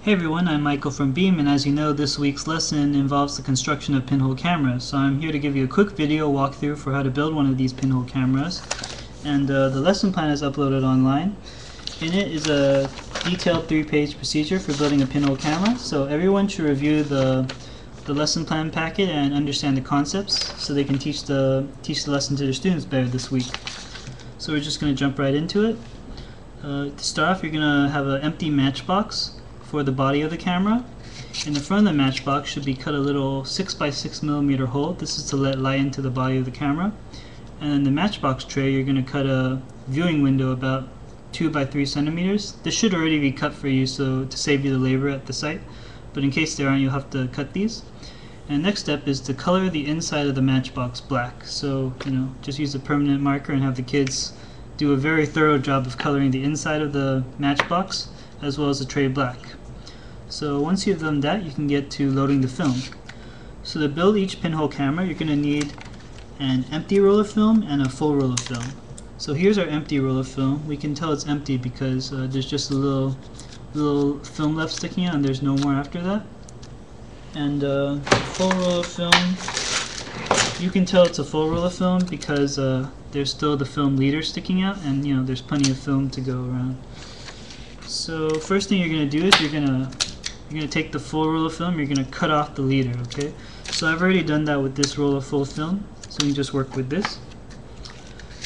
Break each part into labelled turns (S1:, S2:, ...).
S1: Hey everyone, I'm Michael from Beam, and as you know, this week's lesson involves the construction of pinhole cameras. So I'm here to give you a quick video walkthrough for how to build one of these pinhole cameras. And the lesson plan is uploaded online. In it is a detailed 3-page procedure for building a pinhole camera. So everyone should review the lesson plan packet and understand the concepts so they can teach the lesson to their students better this week. So we're just going to jump right into it. To start off, you're going to have an empty matchbox for the body of the camera. In the front of the matchbox should be cut a little 6x6mm hole. This is to let light into the body of the camera. And in the matchbox tray, you're going to cut a viewing window about 2x3 cm. This should already be cut for you, so to save you the labor at the site. But in case there aren't, you'll have to cut these. And next step is to color the inside of the matchbox black. So, just use a permanent marker and have the kids do a very thorough job of coloring the inside of the matchbox as well as the tray black. So once you've done that, you can get to loading the film. So to build each pinhole camera, you're going to need an empty roll of film and a full roll of film. So here's our empty roll of film. We can tell it's empty because there's just a little film left sticking out and there's no more after that. And full roll of film, you can tell it's a full roll of film because there's still the film leader sticking out, and there's plenty of film to go around. So first thing you're going to do is you're going to take the full roll of film, you're going to cut off the leader, okay? So I've already done that with this roll of full film, so we can just work with this.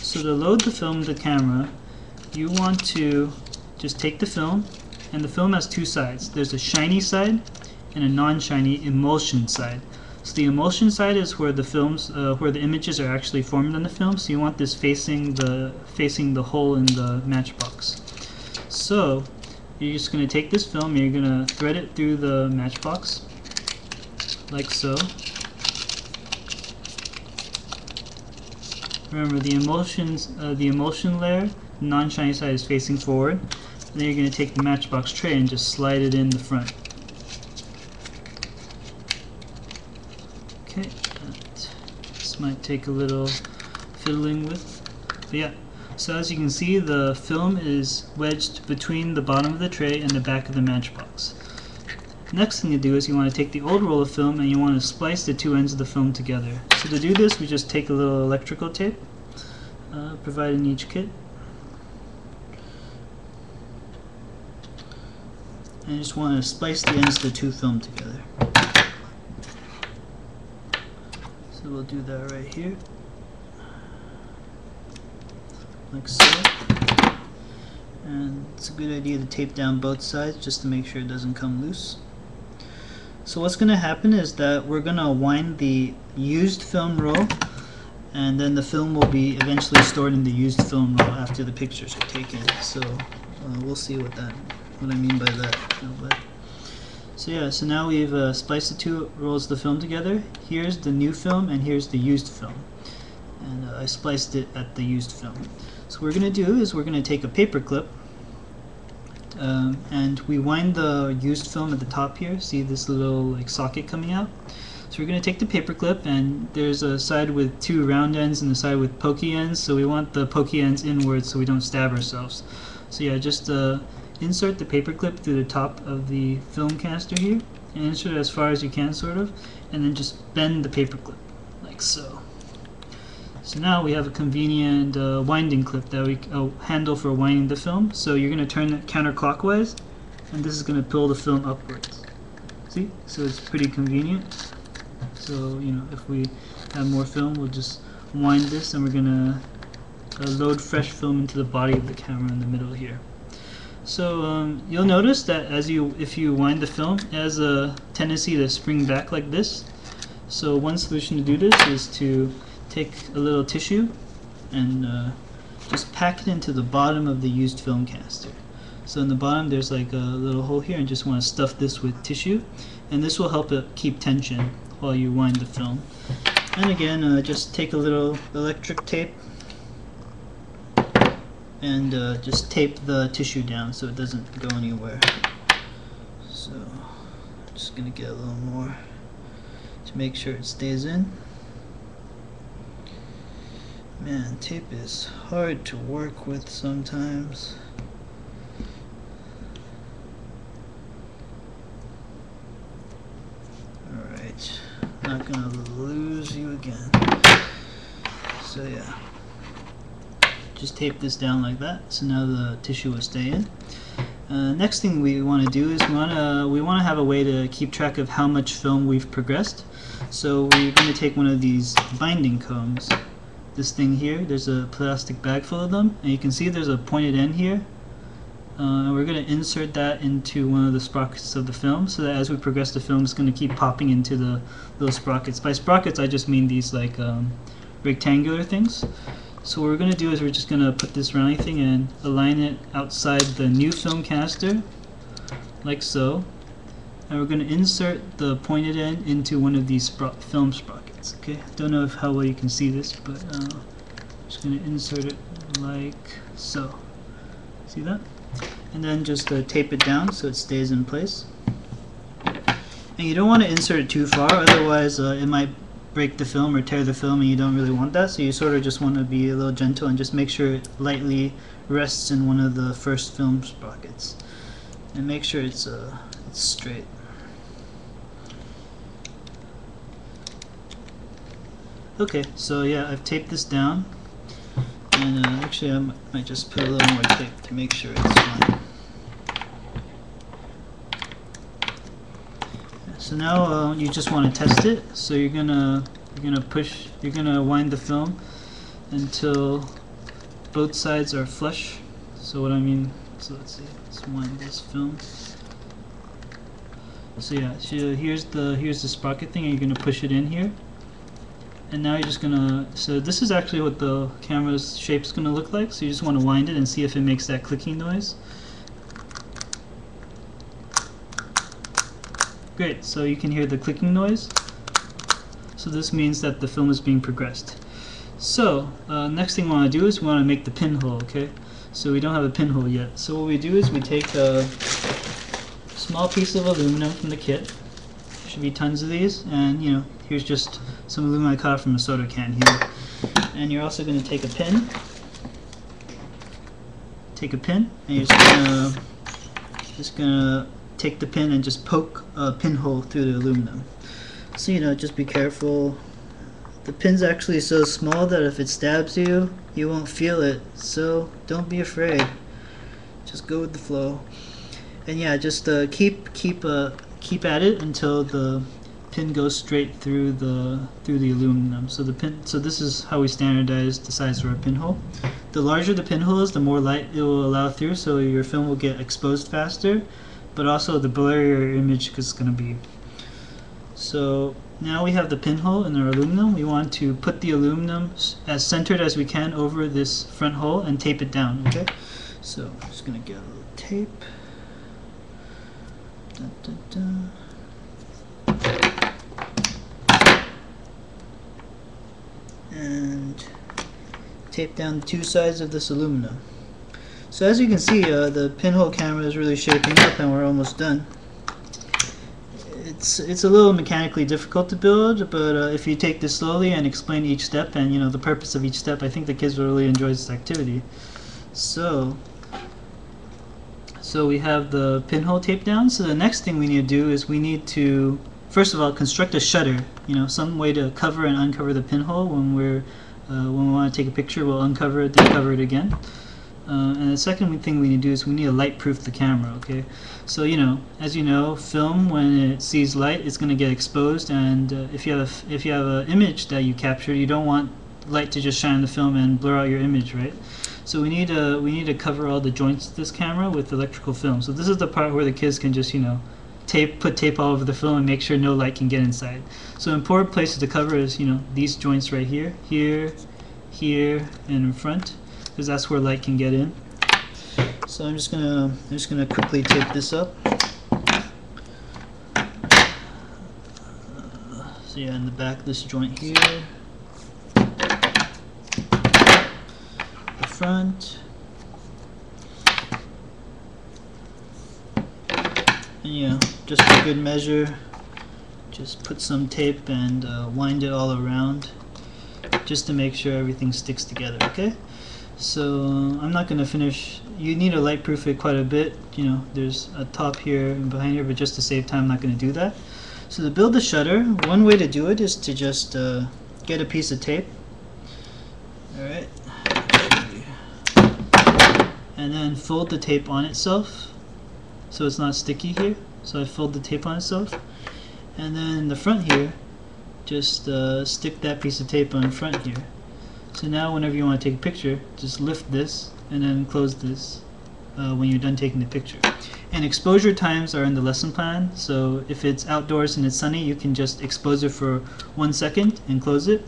S1: So to load the film to the camera, you want to just take the film, and the film has two sides. There's a shiny side and a non-shiny emulsion side. So the emulsion side is where the images are actually formed on the film, so you want this facing the hole in the matchbox. So you're just going to take this film and you're going to thread it through the matchbox like so. Remember, the emulsion layer, the non-shiny side, is facing forward. And then you're going to take the matchbox tray and just slide it in the front. Okay, this might take a little fiddling with, but yeah. So as you can see, the film is wedged between the bottom of the tray and the back of the matchbox. Next thing to do is you want to take the old roll of film and you want to splice the two ends of the film together. So to do this, we just take a little electrical tape provided in each kit, and you just want to splice the ends of the two film together. So we'll do that right here, like so. And it's a good idea to tape down both sides just to make sure it doesn't come loose. So what's going to happen is that we're going to wind the used film roll, and then the film will be eventually stored in the used film roll after the pictures are taken. So we'll see what I mean by that. So yeah, so now we've spliced the two rolls of the film together. Here's the new film and here's the used film. And I spliced it at the used film. So what we're going to do is we're going to take a paper clip and we wind the used film at the top here. See this little socket coming out? So we're going to take the paper clip, and there's a side with two round ends and a side with pokey ends, so we want the pokey ends inwards so we don't stab ourselves. So yeah, just insert the paper clip through the top of the film canister here, and insert it as far as you can, sort of, and then just bend the paper clip like so. So now we have a convenient winding clip handle for winding the film. So you're going to turn it counterclockwise, and this is going to pull the film upwards. See? So it's pretty convenient. So if we have more film, we'll just wind this, and we're going to load fresh film into the body of the camera in the middle here. So you'll notice that if you wind the film, it has a tendency to spring back like this. So one solution to do this is to take a little tissue and just pack it into the bottom of the used film canister. So in the bottom there's like a little hole here, and just want to stuff this with tissue, and this will help it keep tension while you wind the film. And again, just take a little electric tape and just tape the tissue down so it doesn't go anywhere. So I'm just going to get a little more to make sure it stays in. Man, tape is hard to work with sometimes. not gonna lose you again. So yeah, just tape this down like that. So now the tissue will stay in. Next thing we want to do is we want to have a way to keep track of how much film we've progressed. So we're going to take one of these binding combs. This thing here, there's a plastic bag full of them, and you can see there's a pointed end here. And we're going to insert that into one of the sprockets of the film, so that as we progress the film, it's going to keep popping into the little sprockets. By sprockets, I just mean these like rectangular things. So what we're going to do is we're just going to put this rounding thing and align it outside the new film canister, like so. And we're going to insert the pointed end into one of these film sprockets. Okay, don't know how well you can see this, but I'm just going to insert it like so. See that? And then just tape it down so it stays in place. And you don't want to insert it too far, otherwise it might break the film or tear the film, and you don't really want that. So you sort of just want to be a little gentle and just make sure it lightly rests in one of the first film sprockets, and make sure it's straight. Okay, so yeah, I've taped this down, and actually I might just put a little more tape to make sure it's fine. So now you just want to test it. So you're gonna wind the film until both sides are flush. So what I mean, so let's see, let's wind this film. So yeah, so here's the sprocket thing, and you're gonna push it in here. And now you're just gonna, so this is actually what the camera's shape is gonna look like. So you just want to wind it and see if it makes that clicking noise. Great, so you can hear the clicking noise. So this means that the film is being progressed. So next thing we want to do is we want to make the pinhole. Okay, so we don't have a pinhole yet. So what we do is we take a small piece of aluminum from the kit. There should be tons of these, and you know, here's just some aluminum I caught from a soda can here. And you're also going to take a pin. Take a pin, and you're just gonna take the pin and just poke a pinhole through the aluminum. So you know, just be careful. The pin's actually so small that if it stabs you, you won't feel it. So don't be afraid. Just go with the flow. And yeah, just keep at it until the pin goes straight through the aluminum. So this is how we standardize the size of our pinhole. The larger the pinhole is, the more light it will allow through, so your film will get exposed faster, but also the blurrier your image is going to be. So now we have the pinhole in our aluminum. We want to put the aluminum as centered as we can over this front hole and tape it down. Okay, so I'm just going to get a little tape. Dun, dun, dun. And tape down the two sides of this aluminum. So as you can see, the pinhole camera is really shaping up, and we're almost done. It's a little mechanically difficult to build, but if you take this slowly and explain each step and you know the purpose of each step, I think the kids will really enjoy this activity. So we have the pinhole taped down. So the next thing we need to do is we need to, first of all, construct a shutter. You know, some way to cover and uncover the pinhole. When we want to take a picture, we'll uncover it, then cover it again. And the second thing we need to do is we need to light proof the camera. Okay, so you know, as you know, film, when it sees light, it's going to get exposed, and if you have an image that you captured, you don't want light to just shine on the film and blur out your image, right? So we need to cover all the joints of this camera with electrical film. So this is the part where the kids can just, you know, put tape all over the film and make sure no light can get inside. So important places to cover is, you know, these joints right here, here, and in front, because that's where light can get in. So I'm just gonna quickly tape this up. So yeah, in the back of this joint here, the front, and yeah, just for good measure, just put some tape and wind it all around, just to make sure everything sticks together. Okay. So I'm not going to finish. You need to light proof it quite a bit. You know, there's a top here and behind here, but just to save time, I'm not going to do that. So to build the shutter, one way to do it is to just get a piece of tape. Alright. And then fold the tape on itself so it's not sticky here. So I fold the tape on itself. And then in the front here, just stick that piece of tape on the front here. So now whenever you want to take a picture, just lift this and then close this when you're done taking the picture. And exposure times are in the lesson plan, so if it's outdoors and it's sunny, you can just expose it for 1 second and close it.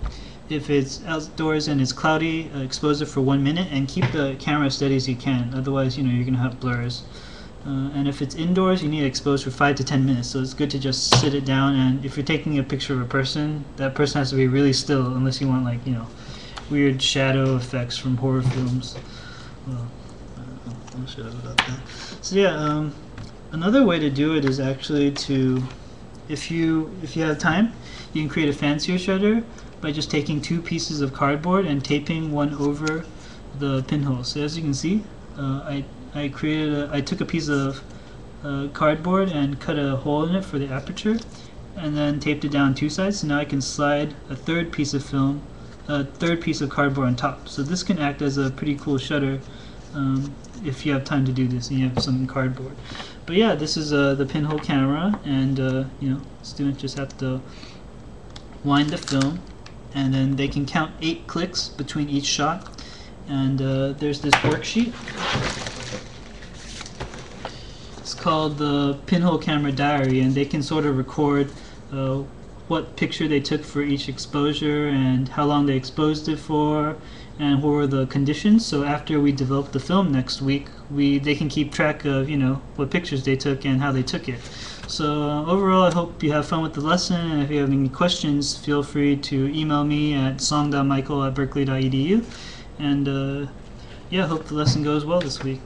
S1: If it's outdoors and it's cloudy, expose it for 1 minute and keep the camera as steady as you can, otherwise you're going to have blurs. And if it's indoors, you need to expose for 5 to 10 minutes, so it's good to just sit it down, and if you're taking a picture of a person, that person has to be really still, unless you want, like, weird shadow effects from horror films. Well, I'll shut up about that. So yeah, another way to do it is actually to, if you have time, you can create a fancier shutter by just taking 2 pieces of cardboard and taping one over the pinhole. So as you can see, I took a piece of cardboard and cut a hole in it for the aperture, and then taped it down 2 sides. So now I can slide a third piece of film, a third piece of cardboard on top. So this can act as a pretty cool shutter if you have time to do this and you have some cardboard. But yeah, this is the Pinhole camera, and students just have to wind the film, and then they can count 8 clicks between each shot. And there's this worksheet. It's called the Pinhole Camera Diary, and they can sort of record what picture they took for each exposure and how long they exposed it for and what were the conditions. So after we develop the film next week, they can keep track of what pictures they took and how they took it. So overall, I hope you have fun with the lesson, and if you have any questions, feel free to email me at song.michael@berkeley.edu. And yeah, hope the lesson goes well this week.